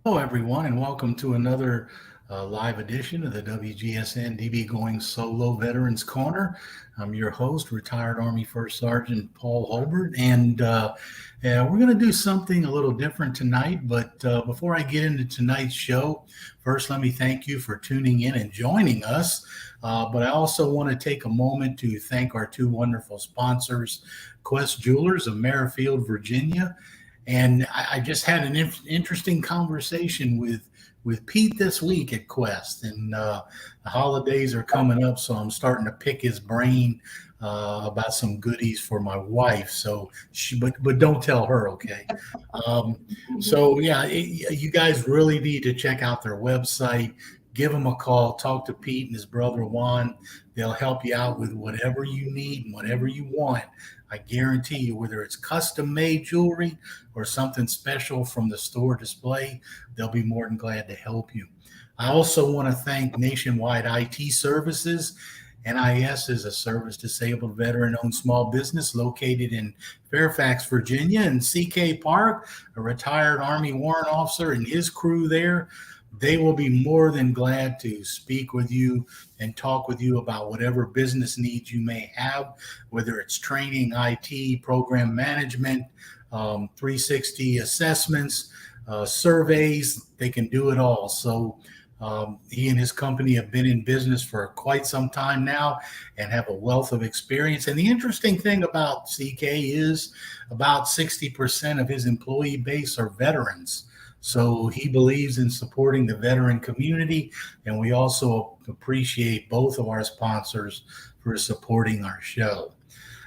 Hello, everyone, and welcome to another live edition of the WGSN-DB Going Solo Veterans Corner. I'm your host, retired Army First Sergeant Paul Holbert, and we're going to do something a little different tonight. But before I get into tonight's show, first let me thank you for tuning in and joining us. But I also want to take a moment to thank our two wonderful sponsors, Quest Jewelers of Merrifield, Virginia. And I just had an interesting conversation with Pete this week at Quest, and the holidays are coming up, so I'm starting to pick his brain about some goodies for my wife. So, but don't tell her, okay? Um, so yeah, you guys really need to check out their website. Give them a call. Talk to Pete and his brother Juan. They'll help you out with whatever you need and whatever you want. I guarantee you, whether it's custom made jewelry or something special from the store display, they'll be more than glad to help you. I also want to thank Nationwide IT Services. NIS is a service disabled veteran owned small business located in Fairfax, Virginia, and CK Park, a retired Army warrant officer and his crew there. They will be more than glad to speak with you and talk with you about whatever business needs you may have, whether it's training, IT, program management, 360 assessments, surveys. They can do it all. So he and his company have been in business for quite some time now and have a wealth of experience. And the interesting thing about CK is about 60% of his employee base are veterans. So he believes in supporting the veteran community, and we also appreciate both of our sponsors for supporting our show.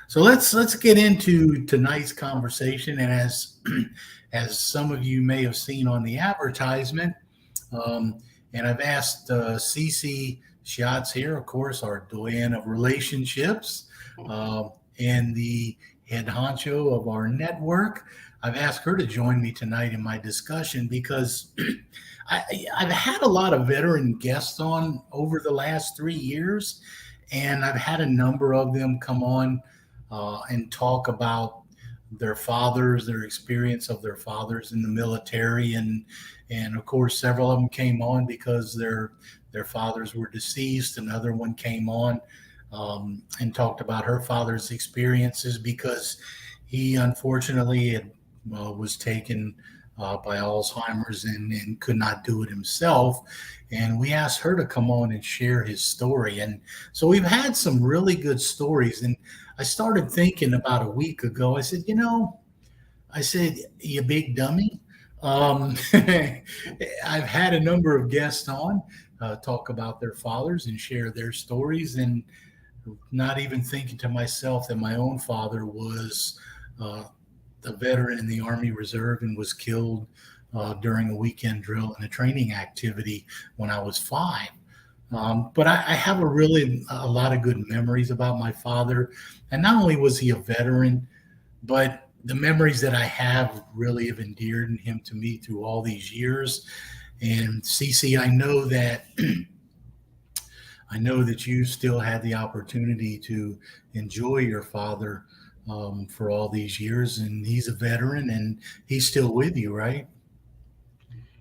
So let's get into tonight's conversation. And as some of you may have seen on the advertisement, and I've asked Cece Schatz here, of course, our doyen of relationships, and the head honcho of our network. I've asked her to join me tonight in my discussion because I've had a lot of veteran guests on over the last 3 years, and I've had a number of them come on and talk about their fathers, their experience of their fathers in the military, and of course several of them came on because their fathers were deceased. Another one came on and talked about her father's experiences because he unfortunately was taken by Alzheimer's and could not do it himself. And we asked her to come on and share his story. And so we've had some really good stories. And I started thinking about a week ago, I said, you big dummy. I've had a number of guests on talk about their fathers and share their stories, and not even thinking to myself that my own father was a veteran in the Army Reserve and was killed during a weekend drill and a training activity when I was 5. But I have a lot of good memories about my father. And not only was he a veteran, but the memories that I have really have endeared him to me through all these years. And Cece, I know that you still had the opportunity to enjoy your father for all these years, and he's a veteran and he's still with you, right?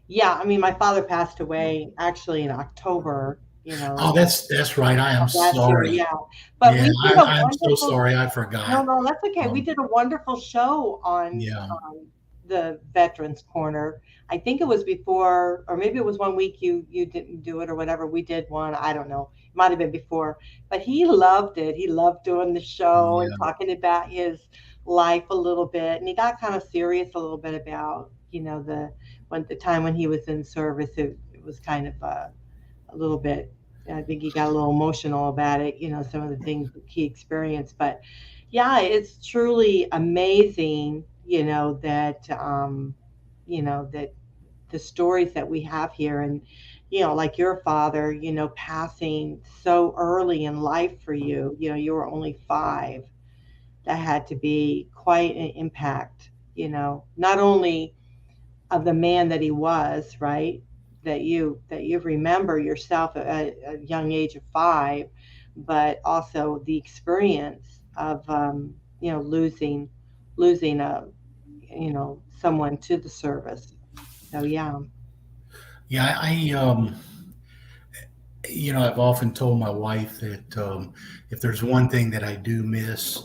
Yeah, I mean, my father passed away actually in October, Oh, that's right. I am of last year. sorry. Yeah, but Yeah, we did a I'm so wonderful. sorry. I No, forgot. no, that's okay. We Um, did a wonderful show on yeah, the Veterans Corner. I think it was before, or maybe it was one week you didn't do it or whatever. We did one. I don't know. It might have been before, but he loved it. He loved doing the show and yeah, talking about his life a little bit, and he got kind of serious a little bit about the time when he was in service. It was kind of a little bit. I think he got a little emotional about it. Some of the things that he experienced, but yeah, it's truly amazing, that the stories that we have here, and like your father, passing so early in life for you. You were only 5. That had to be quite an impact, not only of the man that he was, right? That you remember yourself at a young age of 5, but also the experience of losing a someone to the service. So yeah. Yeah, I've often told my wife that if there's one thing that I do miss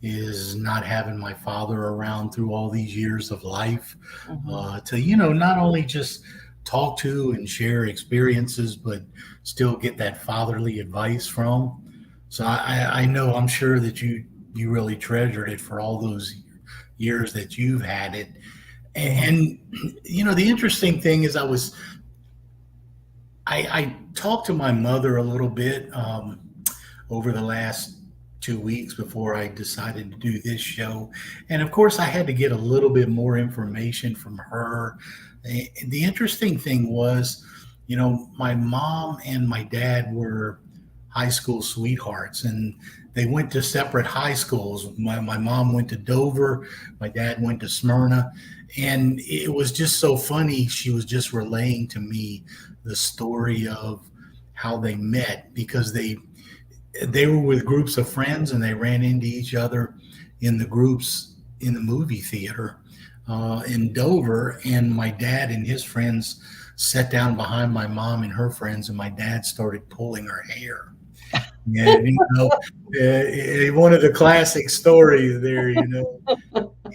is not having my father around through all these years of life, Hmm. to, not only just talk to and share experiences, but still get that fatherly advice from. So I know, I'm sure that you really treasured it for all those years that you've had it. Hmm. And, the interesting thing is I talked to my mother a little bit over the last 2 weeks before I decided to do this show. And of course, I had to get a little bit more information from her. The interesting thing was, my mom and my dad were high school sweethearts, and they went to separate high schools. My mom went to Dover, my dad went to Smyrna. And it was just so funny. She was just relaying to me the story of how they met, because they were with groups of friends and they ran into each other in the groups in the movie theater in Dover. And my dad and his friends sat down behind my mom and her friends, and my dad started pulling her hair. And, one of the classic stories there,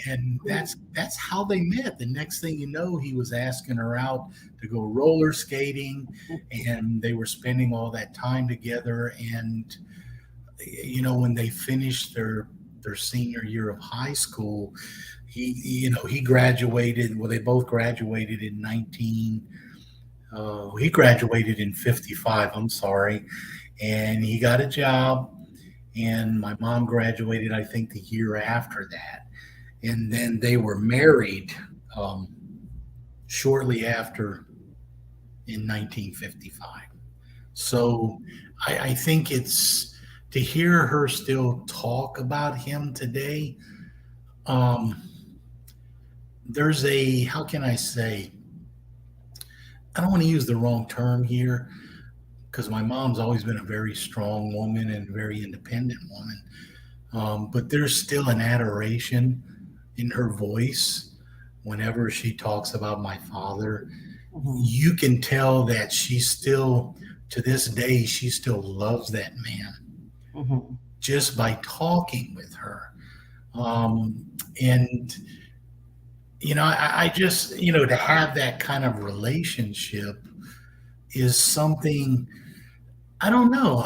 and that's how they met. The next thing you know, he was asking her out to go roller skating, and they were spending all that time together. And when they finished their senior year of high school, he graduated. Well, they both graduated in 19. He graduated in 55. I'm sorry, and he got a job. And my mom graduated, I think, the year after that. And then they were married um, shortly after in 1955. So I think it's to hear her still talk about him today. Um, there's how can I say, I don't want to use the wrong term here, because my mom's always been a very strong woman and very independent woman. But there's still an adoration in her voice whenever she talks about my father. Hmm. You can tell that she still, to this day, she still loves that man Hmm. just by talking with her. And, I just, to have that kind of relationship is something. I don't know.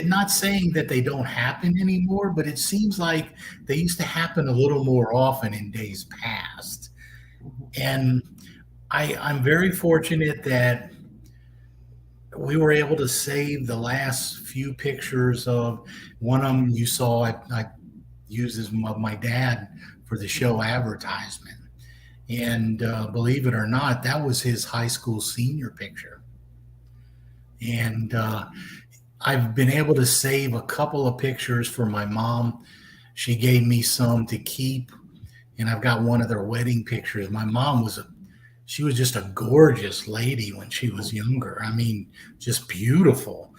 Not saying that they don't happen anymore, but it seems like they used to happen a little more often in days past. And I'm very fortunate that we were able to save the last few pictures of one of them you saw. I used as my dad for the show advertisement. And believe it or not, that was his high school senior picture. And I've been able to save a couple of pictures for my mom. She gave me some to keep, and I've got one of their wedding pictures. My mom she was just a gorgeous lady when she was younger. I mean, just beautiful.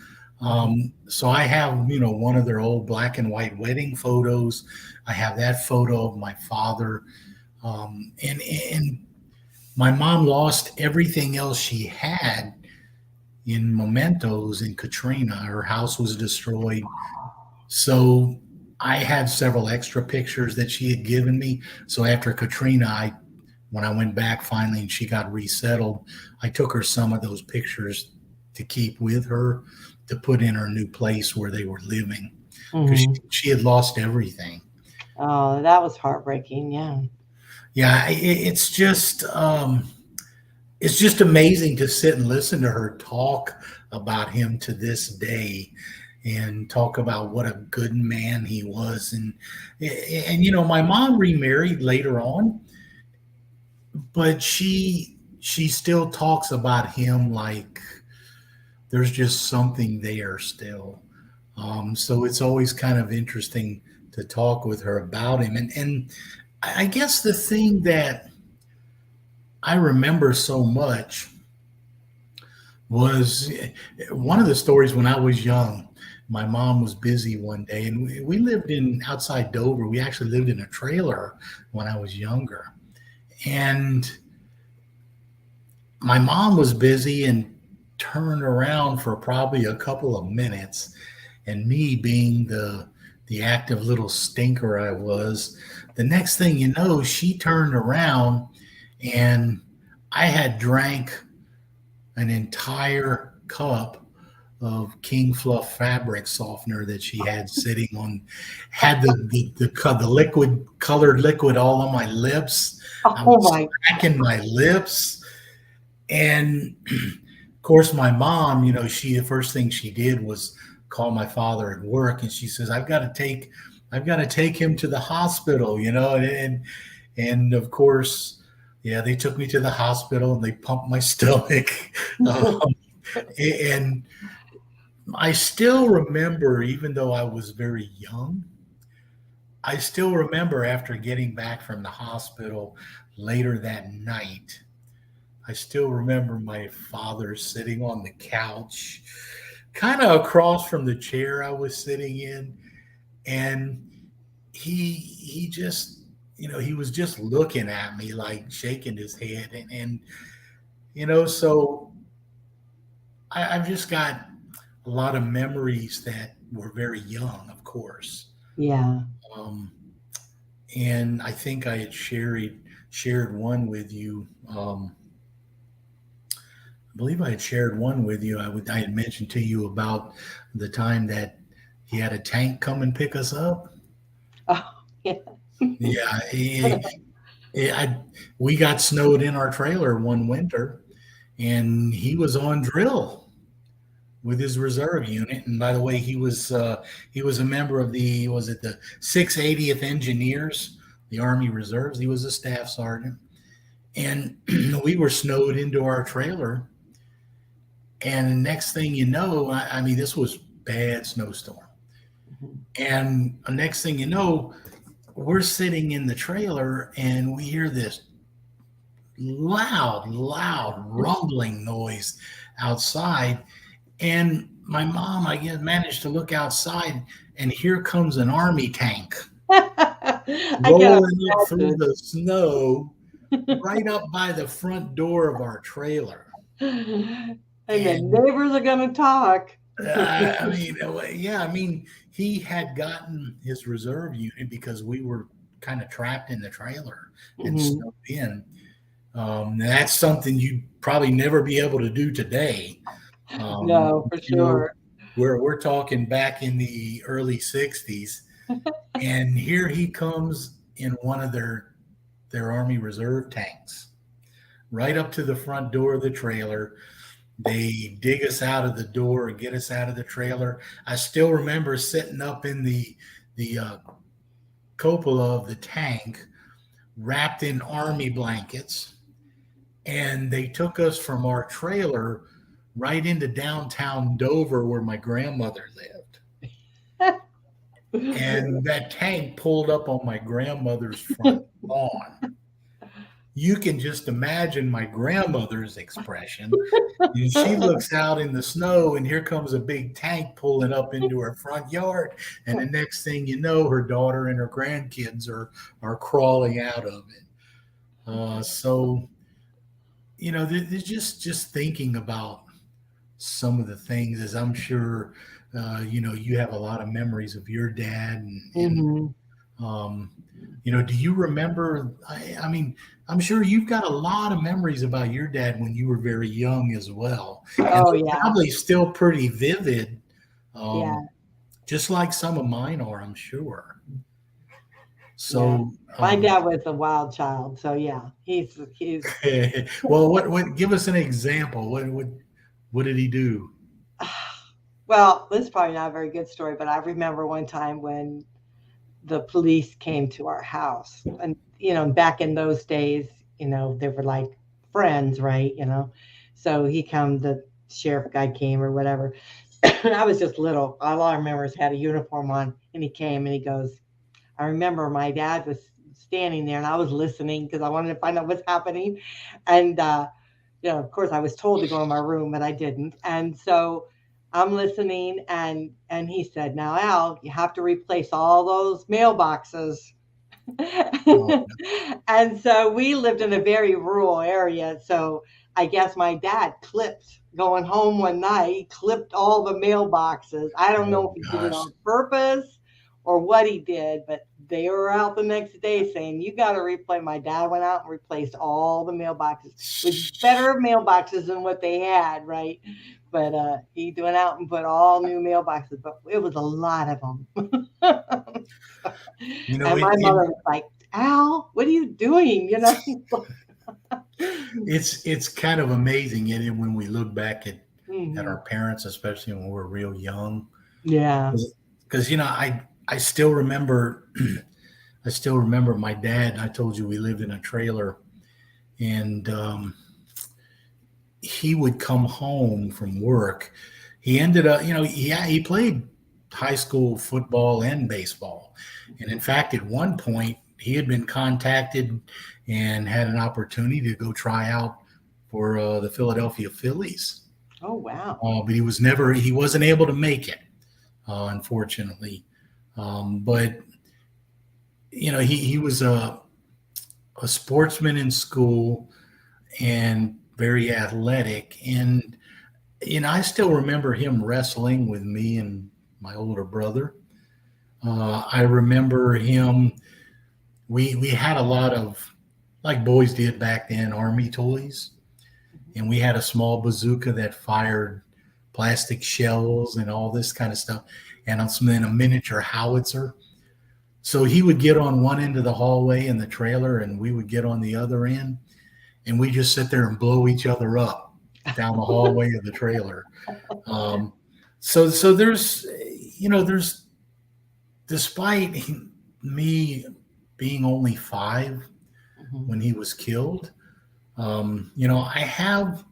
So I have, one of their old black and white wedding photos. I have that photo of my father. And my mom lost everything else she had in mementos in Katrina. Her house was destroyed. So I had several extra pictures that she had given me. So after Katrina, when I went back finally and she got resettled, I took her some of those pictures to keep with her to put in her new place where they were living, because Hmm. she had lost everything. Oh, that was heartbreaking. Yeah. Yeah, it's just amazing to sit and listen to her talk about him to this day, and talk about what a good man he was. And my mom remarried later on, but she still talks about him like there's just something there still. So it's always kind of interesting to talk with her about him. And I guess the thing that I remember so much was one of the stories when I was young. My mom was busy one day, and we lived in outside Dover. We actually lived in a trailer when I was younger. And my mom was busy and turned around for probably a couple of minutes, and me being the active little stinker I was, the next thing you know, she turned around and I had drank an entire cup of King Fluff fabric softener that she had sitting on, had the liquid, colored liquid all on my lips. I Oh was my. smacking my lips. And of course, my mom, the first thing she did was call my father at work, and she says, I've got to take him to the hospital, and of course, yeah, they took me to the hospital and they pumped my stomach. Um, and I still remember, even though I was very young, I still remember after getting back from the hospital later that night, I still remember my father sitting on the couch, kind of across from the chair I was sitting in, and he just, he was just looking at me, like shaking his head, and so I've just got a lot of memories that were very young, of course. Yeah. Um, and I think I had shared one with you. I believe I had shared one with you. I had mentioned to you about the time that he had a tank come and pick us up. Oh, yeah. Yeah, we got snowed in our trailer one winter, and he was on drill with his reserve unit. And by the way, he was a member of the 680th Engineers, the Army Reserves. He was a staff sergeant, and we were snowed into our trailer. And the next thing you know, I mean, this was bad snowstorm. And the next thing you know, we're sitting in the trailer and we hear this loud rumbling noise outside. And my mom, I guess, managed to look outside, and here comes an army tank I can rolling up through imagine. the snow right up by the front door of our trailer. And the And neighbors are going to talk. I mean, yeah, I mean, he had gotten his reserve unit because we were kind of trapped in the trailer and Mhm. snowed in. That's something you'd probably never be able to do today. No, for You know, sure. we're talking back in the early '60s, and here he comes in one of their Army Reserve tanks, right up to the front door of the trailer. They dig us out of the door and get us out of the trailer. I still remember sitting up in the cupola of the tank, wrapped in army blankets, and they took us from our trailer right into downtown Dover, where my grandmother lived. And that tank pulled up on my grandmother's front lawn. You can just imagine my grandmother's expression. And she looks out in the snow, and here comes a big tank pulling up into her front yard. And the next thing you know, her daughter and her grandkids are crawling out of it. So they're just thinking about some of the things, as I'm sure you have a lot of memories of your dad, and Mhm. um, do you remember? I mean, I'm sure you've got a lot of memories about your dad when you were very young as well, and Oh, they're yeah. probably still pretty vivid, um, Yeah. just like some of mine are, I'm sure. Yeah. So, My dad was a wild child. So, yeah, he's, well, what? Give us an example. What did he do? well, this is probably not a very good story, but I remember one time when the police came to our house. And, back in those days, they were like friends, right? So the sheriff guy came or whatever. And I was just little. All I remember is had a uniform on, and he came and he goes, I remember my dad was standing there and I was listening because I wanted to find out what's happening. And, of course, I was told to go in my room, but I didn't. And so I'm listening, and he said, "Now, Al, you have to replace all those mailboxes." Oh, And so we lived in a very rural area, so I guess my dad clipped going home one night. He clipped all the mailboxes. I don't know Oh if he did it gosh. on purpose or what he did, but they were out the next day saying, you got to replay. My dad went out and replaced all the mailboxes, which is better mailboxes than what they had, right? But he went out and put all new mailboxes, but it was a lot of them. You know, And my mother was like, Al, what are you doing? it's kind of amazing, and when we look back at Mhm. our parents, especially when we were real young, Yeah. because I still remember I still remember my dad. I told you we lived in a trailer, and he would come home from work. He ended up, he played high school football and baseball. And in fact, at one point, he had been contacted and had an opportunity to go try out for the Philadelphia Phillies. Oh, wow. But he wasn't able to make it, unfortunately. But, he was a sportsman in school and very athletic. And, I still remember him wrestling with me and my older brother. I remember him, we had a lot of, like boys did back then, Army toys. And we had a small bazooka that fired plastic shells and all this kind of stuff, and then a miniature howitzer. So he would get on one end of the hallway in the trailer, and we would get on the other end, and we just sit there and blow each other up down the hallway of the trailer. So there's despite me being only 5 Mhm. when he was killed, I have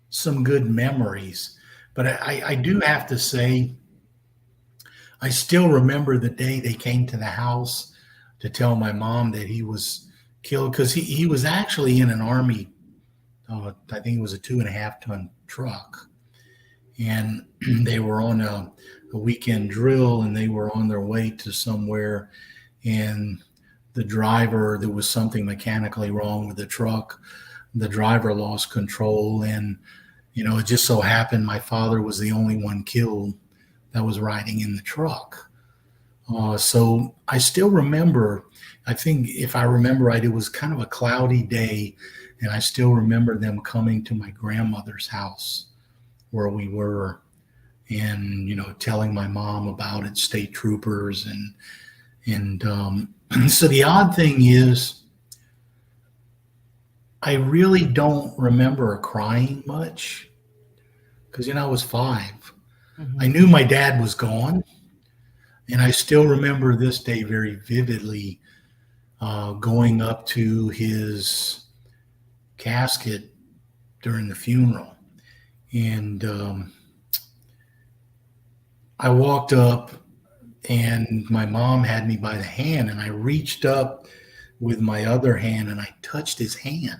some good memories, but I do have to say, I still remember the day they came to the house to tell my mom that he was killed, because he was actually in an Army, I think it was a 2.5 ton truck. And they were on a weekend drill, and they were on their way to somewhere. And the driver, there was something mechanically wrong with the truck. The driver lost control, and it just so happened my father was the only one killed that was riding in the truck. So I still remember, I think if I remember right, it was kind of a cloudy day, and I still remember them coming to my grandmother's house where we were, and telling my mom about it, state troopers, and so the odd thing is, I really don't remember crying much, because I was 5. I Mhm. knew my dad was gone, and I still remember this day very vividly, going up to his casket during the funeral. And I walked up, and my mom had me by the hand, and I reached up with my other hand and I touched his hand.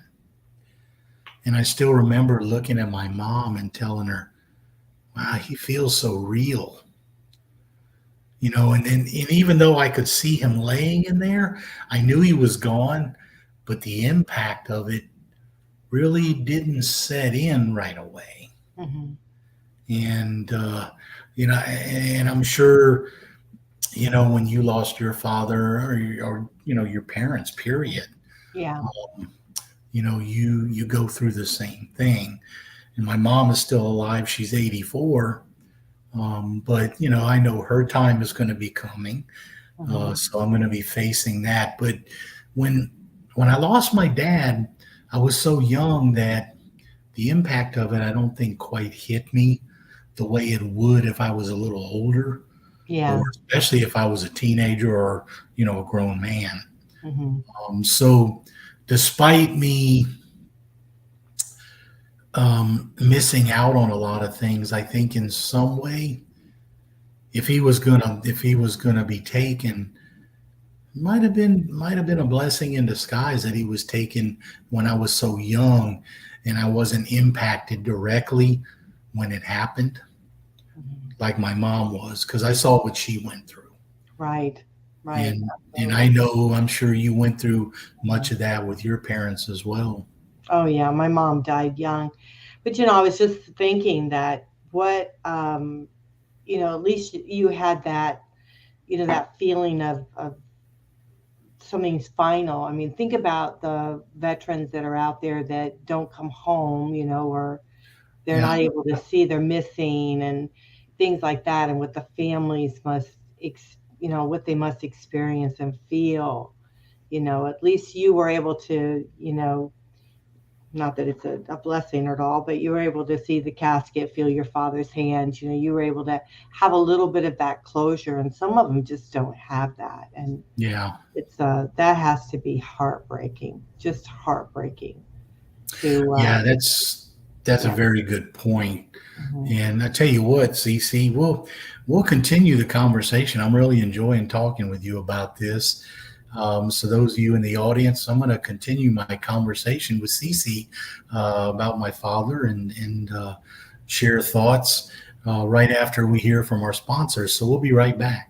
And I still remember looking at my mom and telling her, wow, he feels so real. And even though I could see him laying in there, I knew he was gone, but the impact of it really didn't set in right away. Mhm. And, and I'm sure, when you lost your father, or your parents, period, Yeah. you go through the same thing. And my mom is still alive. She's 84. But I know her time is going to be coming. Mhm. So I'm going to be facing that. But when I lost my dad, I was so young that the impact of it, I don't think quite hit me the way it would if I was a little older, or Yeah. especially if I was a teenager, or a grown man. Mhm. So despite me missing out on a lot of things, I think in some way, if he was gonna be taken, might have been a blessing in disguise that he was taken when I was so young, and I wasn't impacted directly when it happened, Mhm. like my mom was, because I saw what she went through. Right. Right. And I Absolutely. know, I'm sure you went through much Mhm. of that with your parents as well. Oh yeah, my mom died young. But I was just thinking that what at least you had that, that feeling of something's final. I mean, think about the veterans that are out there that don't come home, or they're Yeah. not able to see, they're missing and things like that, and what the families must what they must experience and feel. At least you were able to, not that it's a blessing at all, but you were able to see the casket, feel your father's hands. You were able to have a little bit of that closure, and some of them just don't have that. And Yeah. it's that has to be heartbreaking, just heartbreaking to Yeah, that's a yeah. very good point. Mhm. And I tell you what, CC, we'll continue the conversation. I'm really enjoying talking with you about this. So those of you in the audience, I'm going to continue my conversation with CC about my father and share thoughts right after we hear from our sponsors. So we'll be right back.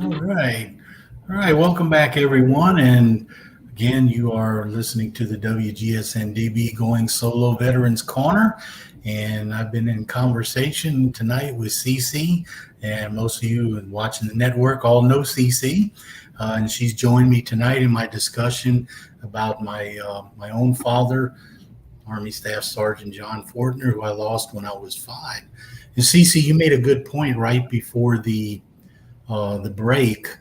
All right. All right. Welcome back, everyone. And Again, you are listening to the WGSN-DB Going Solo Veterans Corner, and I've been in conversation tonight with Cece, and most of you watching the network all know Cece, and she's joined me tonight in my discussion about my own father, Army Staff Sergeant John Fortner, who I lost when I was 5. And Cece, you made a good point right before the break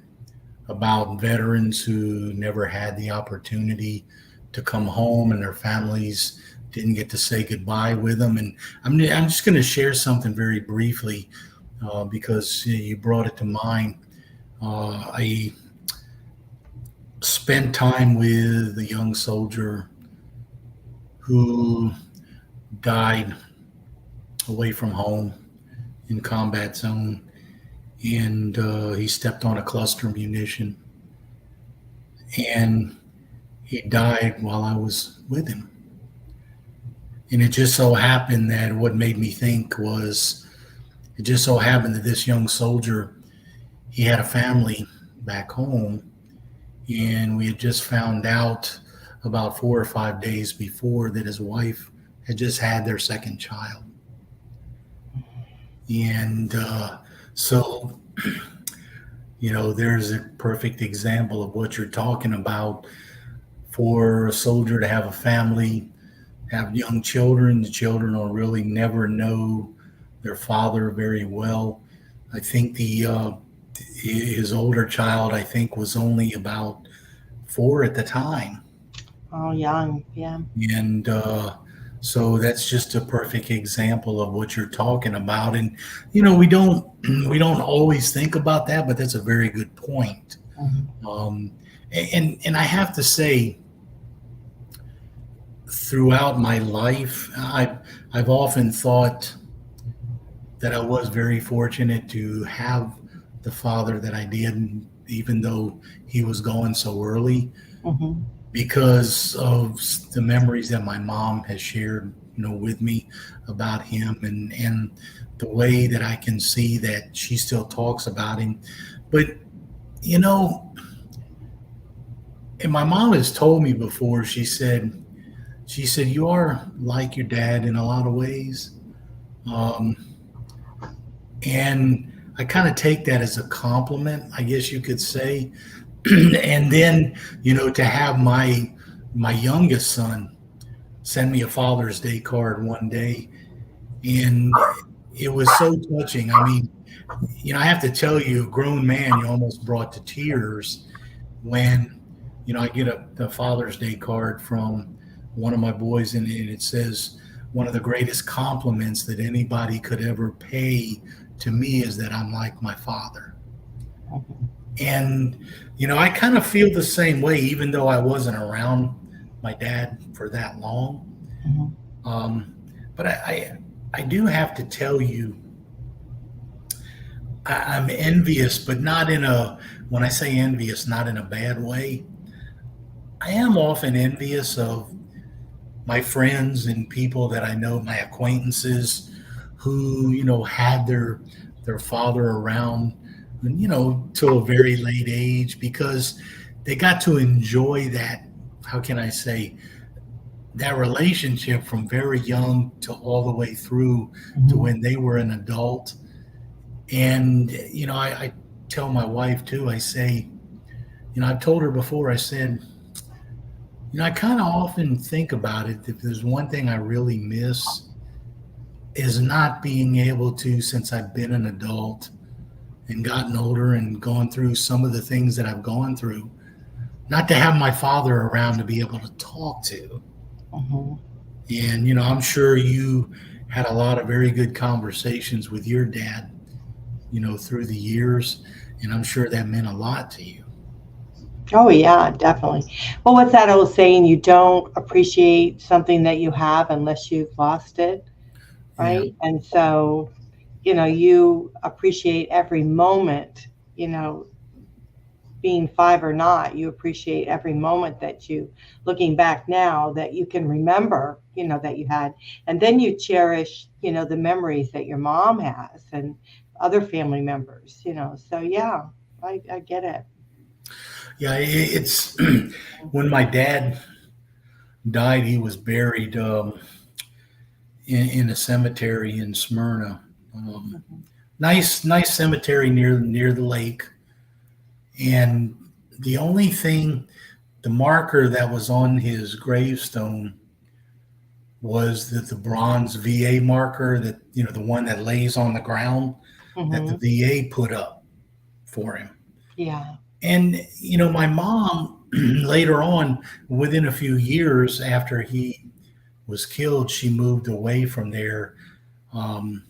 about veterans who never had the opportunity to come home and their families didn't get to say goodbye with them. And I'm just going to share something very briefly because you brought it to mind. I spent time with a young soldier who died away from home in combat zone, and he stepped on a cluster munition, and he died while I was with him. And it just so happened that what made me think was, it just so happened that this young soldier, he had a family back home, and we had just found out about 4 or 5 days before that his wife had just had their second child. And so, there's a perfect example of what you're talking about. For a soldier to have a family, have young children, the children will really never know their father very well. I think his older child, I think, was only about 4 at the time. Oh, young, yeah. And so that's just a perfect example of what you're talking about. And we don't always think about that, but that's a very good point. Mm-hmm. And I have to say, throughout my life, I've often thought that I was very fortunate to have the father that I did, even though he was gone so early. Mm-hmm. Because of the memories that my mom has shared, with me about him, and the way that I can see that she still talks about him. But, and my mom has told me before, she said, you are like your dad in a lot of ways. And I kind of take that as a compliment, I guess you could say. And then, to have my youngest son send me a Father's Day card one day, and it was so touching. I mean, I have to tell you, a grown man, you almost brought to tears when, I get the Father's Day card from one of my boys, and it says, one of the greatest compliments that anybody could ever pay to me is that I'm like my father. And, I kind of feel the same way, even though I wasn't around my dad for that long. Mm-hmm. But I do have to tell you, I'm envious, but not when I say envious, not in a bad way. I am often envious of my friends and people that I know, my acquaintances who, had their father around, till a very late age, because they got to enjoy that, how can I say, that relationship from very young to all the way through to when they were an adult. And, I tell my wife too, I say, I've told her before, I said, I kind of often think about it. If there's one thing I really miss is not being able to, since I've been an adult and gotten older and gone through some of the things that I've gone through, not to have my father around to be able to talk to. Mm-hmm. And, I'm sure you had a lot of very good conversations with your dad, through the years, and I'm sure that meant a lot to you. Oh, yeah, definitely. Well, what's that old saying? You don't appreciate something that you have unless you've lost it, right? Yeah. And so, you appreciate every moment, being 5 or not, you appreciate every moment that you, looking back now, that you can remember, that you had. And then you cherish, the memories that your mom has and other family members, So, yeah, I get it. Yeah, it's when my dad died, he was buried in a cemetery in Smyrna. Mhm. Nice cemetery near the lake. And the only thing, the marker that was on his gravestone was that the bronze VA marker that, the one that lays on the ground that the Mhm. VA put up for him. Yeah. And, my mom later on, within a few years after he was killed, she moved away from there. Um,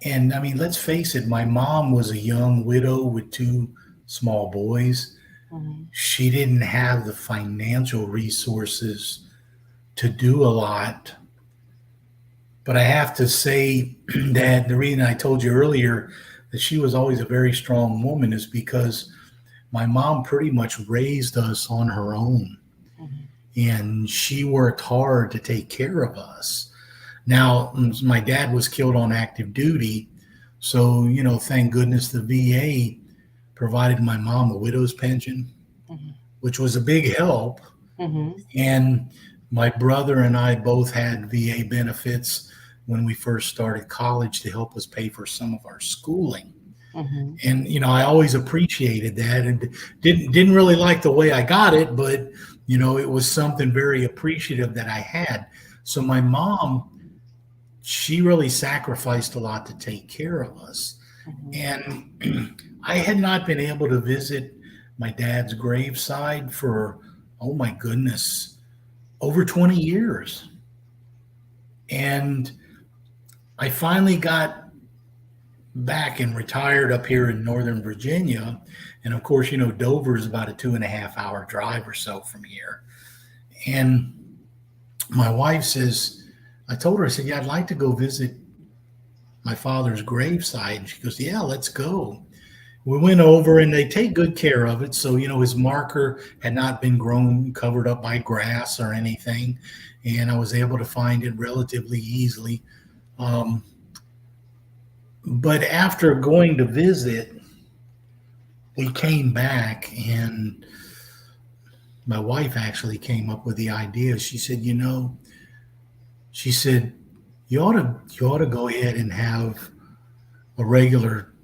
and I mean, let's face it, my mom was a young widow with two small boys. Mhm. She didn't have the financial resources to do a lot. But I have to say that the reason I told you earlier that she was always a very strong woman is because my mom pretty much raised us on her own. Mhm. And she worked hard to take care of us. Now, my dad was killed on active duty. So, thank goodness the VA provided my mom a widow's pension, Mhm. which was a big help. Mhm. And my brother and I both had VA benefits when we first started college to help us pay for some of our schooling. Mhm. And I always appreciated that, and didn't really like the way I got it, but it was something very appreciative that I had. So my mom, she really sacrificed a lot to take care of us. Mhm. And I had not been able to visit my dad's graveside for, oh my goodness, over 20 years. And I finally got back and retired up here in Northern Virginia. And of course, Dover is about a 2.5 hour drive or so from here. And my wife says, I told her, I said, yeah, I'd like to go visit my father's gravesite. And she goes, yeah, let's go. We went over and they take good care of it. So, his marker had not been grown, covered up by grass or anything. And I was able to find it relatively easily. Um, but after going to visit, we came back and my wife actually came up with the idea. She said, she said, you ought to go ahead and have a regular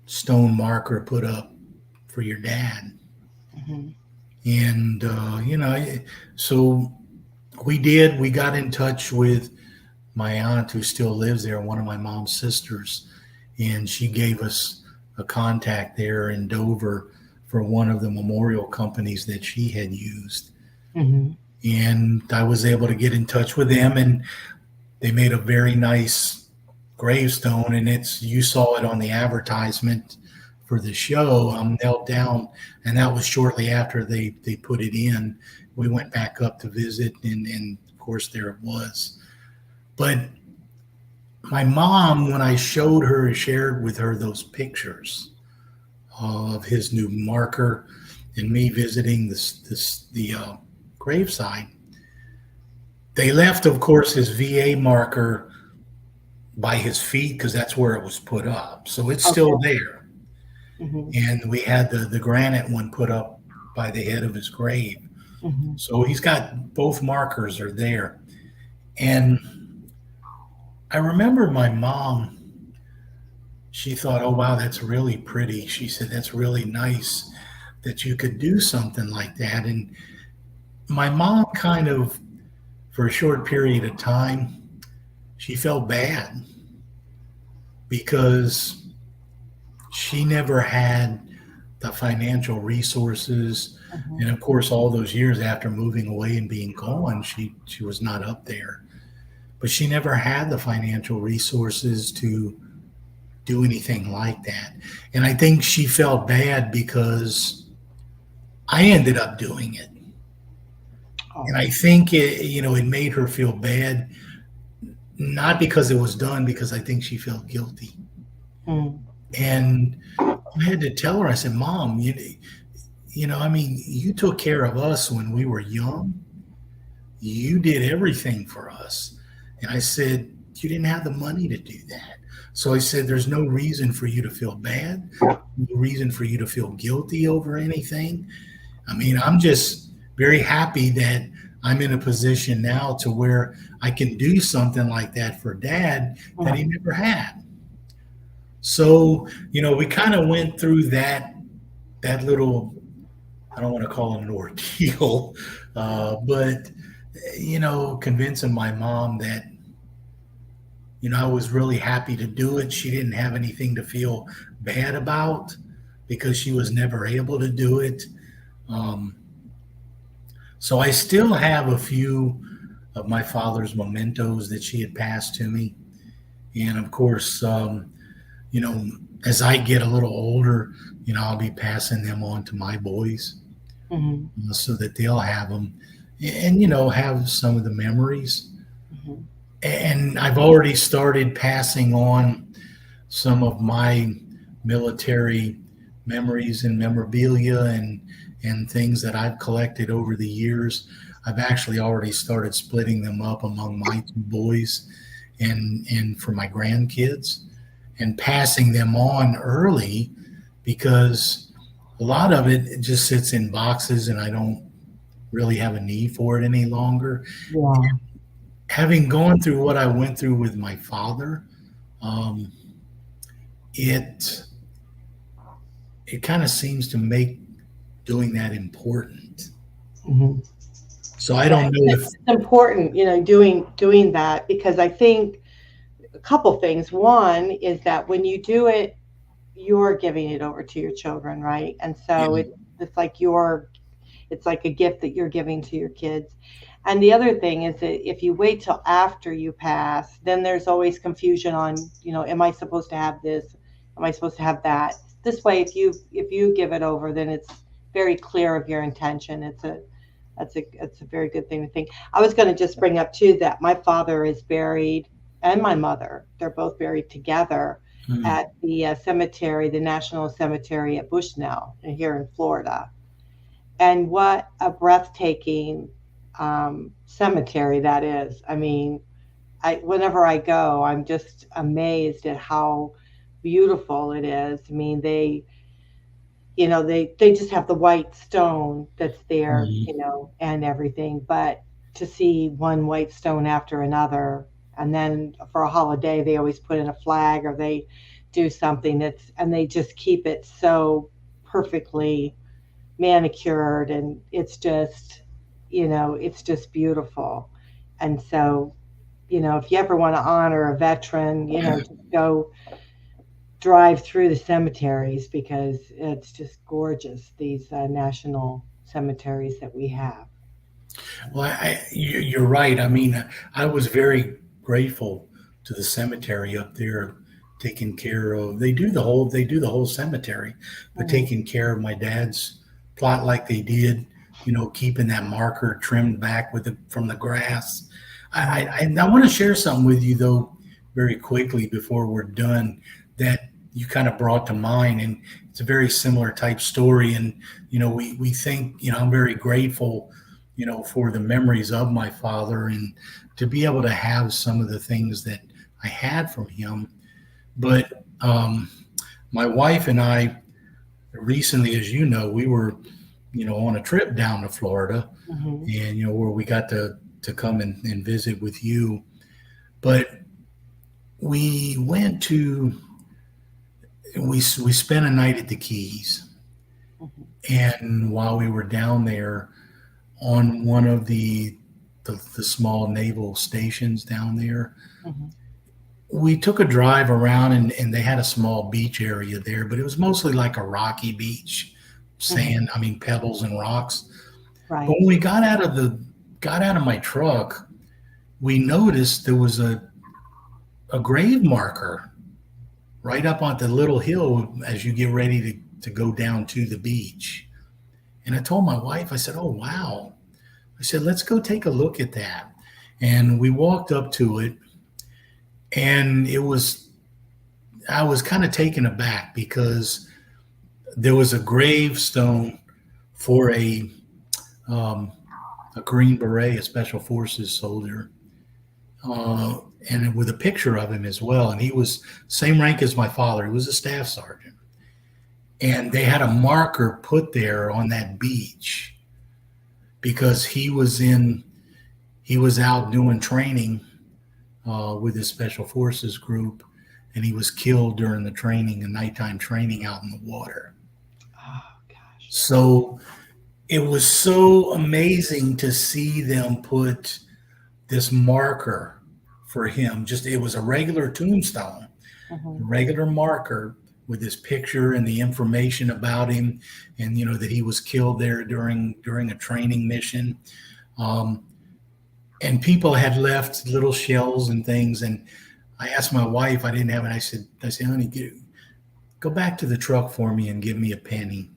stone marker put up for your dad. Mhm. And, so we did. We got in touch with my aunt who still lives there, one of my mom's sisters, and she gave us a contact there in Dover for one of the memorial companies that she had used. Mhm. And I was able to get in touch with them, and they made a very nice gravestone. And you saw it on the advertisement for the show. I'm knelt down, and that was shortly after they put it in. We went back up to visit, and of course, there it was. But my mom, when I showed her, shared with her those pictures of his new marker and me visiting the graveside, they left, of course, his VA marker by his feet because that's where it was put up. So it's Okay. still there. Mhm. And we had the granite one put up by the head of his grave. Mhm. So he's got both markers are there. And I remember my mom, she thought, oh, wow, that's really pretty. She said, that's really nice that you could do something like that. And my mom kind of, for a short period of time, she felt bad because she never had the financial resources. And Mhm. of course, all those years after moving away and being gone, she was not up there. But she never had the financial resources to do anything like that. And I think she felt bad because I ended up doing it. And Oh. I think it made her feel bad, not because it was done, because I think she felt guilty. Mm. And I had to tell her, I said, Mom, I mean, you took care of us when we were young. You did everything for us. And I said, you didn't have the money to do that. So I said, there's no reason for you to feel bad, no reason for you to feel guilty over anything. I mean, I'm just very happy that I'm in a position now to where I can do something like that for dad that he never had. So, we kind of went through that little, I don't want to call it an ordeal, but convincing my mom that I was really happy to do it. She didn't have anything to feel bad about because she was never able to do it. Um, so I still have a few of my father's mementos that she had passed to me. And of course, you know, as I get a little older, I'll be passing them on to my boys Hmm. so that they'll have them and, have some of the memories. Hmm. And I've already started passing on some of my military memories and memorabilia and things that I've collected over the years. I've actually already started splitting them up among my two boys and for my grandkids and passing them on early because a lot of it just sits in boxes and I don't really have a need for it any longer. Yeah. Having gone through what I went through with my father, um, it it kind of seems to make doing that important. Hmm. So I don't know if It's important, doing that because I think a couple things. One is that when you do it, you're giving it over to your children, right? And so yeah, it's like a gift that you're giving to your kids. And the other thing is that if you wait till after you pass, then there's always confusion on, am I supposed to have this? Am I supposed to have that? This way, if you give it over, then it's very clear of your intention. It's a very good thing to think. I was going to just bring up too that my father is buried and my mother, they're both buried together mm, at the cemetery, the National Cemetery at Bushnell here in Florida. And what a breathtaking cemetery that is. I mean, whenever I go, I'm just amazed at how beautiful it is. I mean, they just have the white stone that's there, mm, and everything. But to see one white stone after another, and then for a holiday, they always put in a flag or they do something and they just keep it so perfectly manicured, and it's just beautiful. And so, if you ever want to honor a veteran, just go drive through the cemeteries because it's just gorgeous, these national cemeteries that we have. well, you're right. I mean, I was very grateful to the cemetery up there, taking care of. They do the whole cemetery, but Mhm. taking care of my dad's plot like they did. Keeping that marker trimmed back from the grass. Mhm. I want to share something with you though, very quickly before we're done. That you kind of brought to mind, and it's a very similar type story. And we think I'm very grateful for the memories of my father and to be able to have some of the things that I had from him. But my wife and I recently, as we were, on a trip down to Florida Mhm. and, where we got to come and visit with you. But we went to, we spent a night at the Keys. Mhm. And while we were down there on one of the small naval stations down there, Mhm. we took a drive around and they had a small beach area there, but it was mostly like a rocky beach, Mhm. sand, I mean pebbles and rocks. But Right. when we got out of my truck, we noticed there was a grave marker right up on the little hill as you get ready to go down to the beach. And I told my wife, I said, "Oh wow." I said, "Let's go take a look at that." And we walked up to it and I was kind of taken aback because there was a gravestone for um, a Green Beret, a Special Forces soldier. and with a picture of him as well. And he was same rank as my father. He was a staff sergeant. And they had a marker put there on that beach because he was out doing training with his special forces group, and he was killed during the training, the nighttime training out in the water. Oh, gosh. So it was so amazing to see them put this marker for him. It was a regular tombstone, a regular marker with this picture and the information about him, and that he was killed there during a training mission. And people had left little shells and things. And I asked my wife, I didn't have it. I said, honey, go back to the truck for me and give me a penny.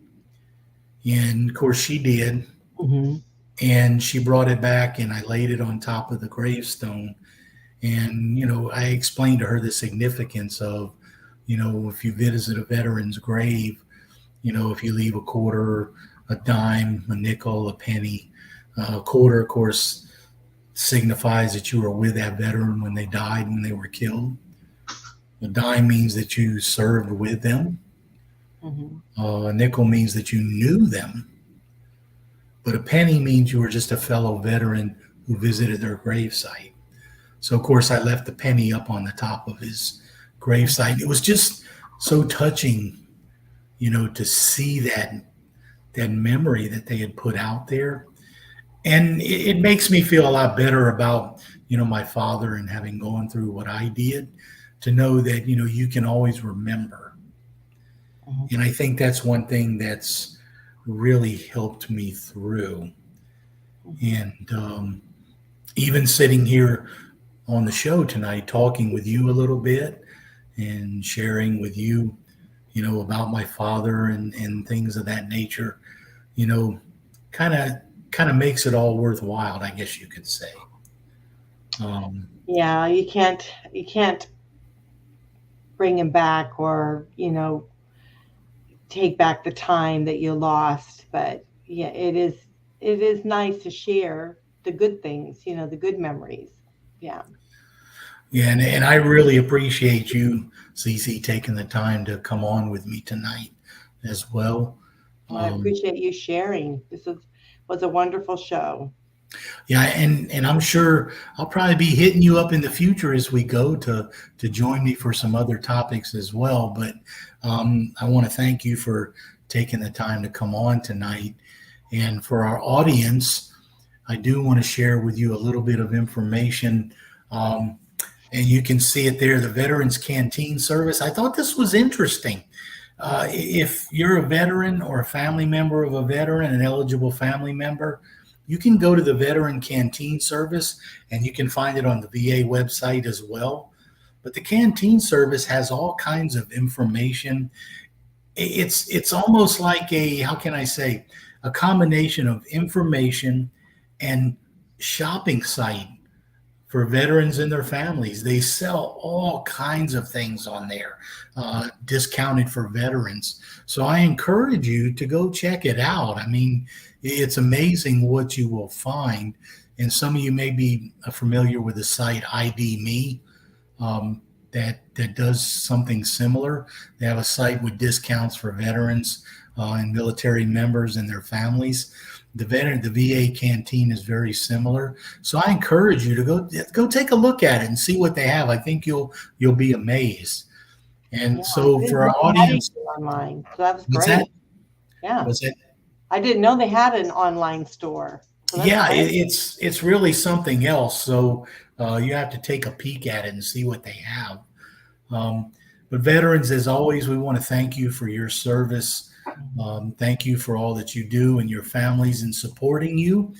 And of course she did. Mm-hmm. And she brought it back, and I laid it on top of the gravestone. And, I explained to her the significance of, if you visit a veteran's grave, if you leave a quarter, a dime, a nickel, a penny, a quarter, of course, signifies that you were with that veteran when they died, when they were killed. A dime means that you served with them. Mm-hmm. A nickel means that you knew them. But a penny means you were just a fellow veteran who visited their gravesite. So, of course, I left the penny up on the top of his gravesite. It was just so touching, to see that memory that they had put out there. And it makes me feel a lot better about, my father and having gone through what I did, to know that, you can always remember. Mm-hmm. And I think that's one thing that's really helped me through. And even sitting here on the show tonight, talking with you a little bit and sharing with you, about my father and things of that nature, kind of makes it all worthwhile, I guess you could say. Yeah, you can't bring him back, or, take back the time that you lost. But yeah, it is nice to share the good things, the good memories. Yeah. Yeah, and I really appreciate you, Cece, taking the time to come on with me tonight as well. I appreciate you sharing. This was a wonderful show. Yeah, and I'm sure I'll probably be hitting you up in the future as we go to join me for some other topics as well. But I want to thank you for taking the time to come on tonight. And for our audience, I do want to share with you a little bit of information. And you can see it there, the Veterans Canteen Service. I thought this was interesting. If you're a veteran or a family member of a veteran, an eligible family member, you can go to the Veteran Canteen Service, and you can find it on the VA website as well. But the Canteen Service has all kinds of information. It's almost like how can I say, a combination of information and shopping site for veterans and their families. They sell all kinds of things on there, discounted for veterans. So I encourage you to go check it out. I mean, it's amazing what you will find. And some of you may be familiar with the site ID Me, that does something similar. They have a site with discounts for veterans and military members and their families. The VA canteen is very similar. So I encourage you to go take a look at it and see what they have. I think you'll be amazed. And so for our audience, online, so that was what's great. that? Yeah. What's that? I didn't know they had an online store. So Yeah, it's really something else. So you have to take a peek at it and see what they have. But veterans, as always, we want to thank you for your service. Thank you for all that you do and your families in supporting you.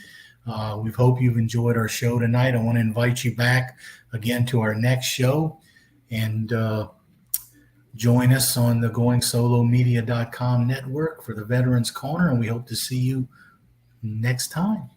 We hope you've enjoyed our show tonight. I want to invite you back again to our next show, and join us on the GoingSoloMedia.com network for the Veterans Corner, and we hope to see you next time.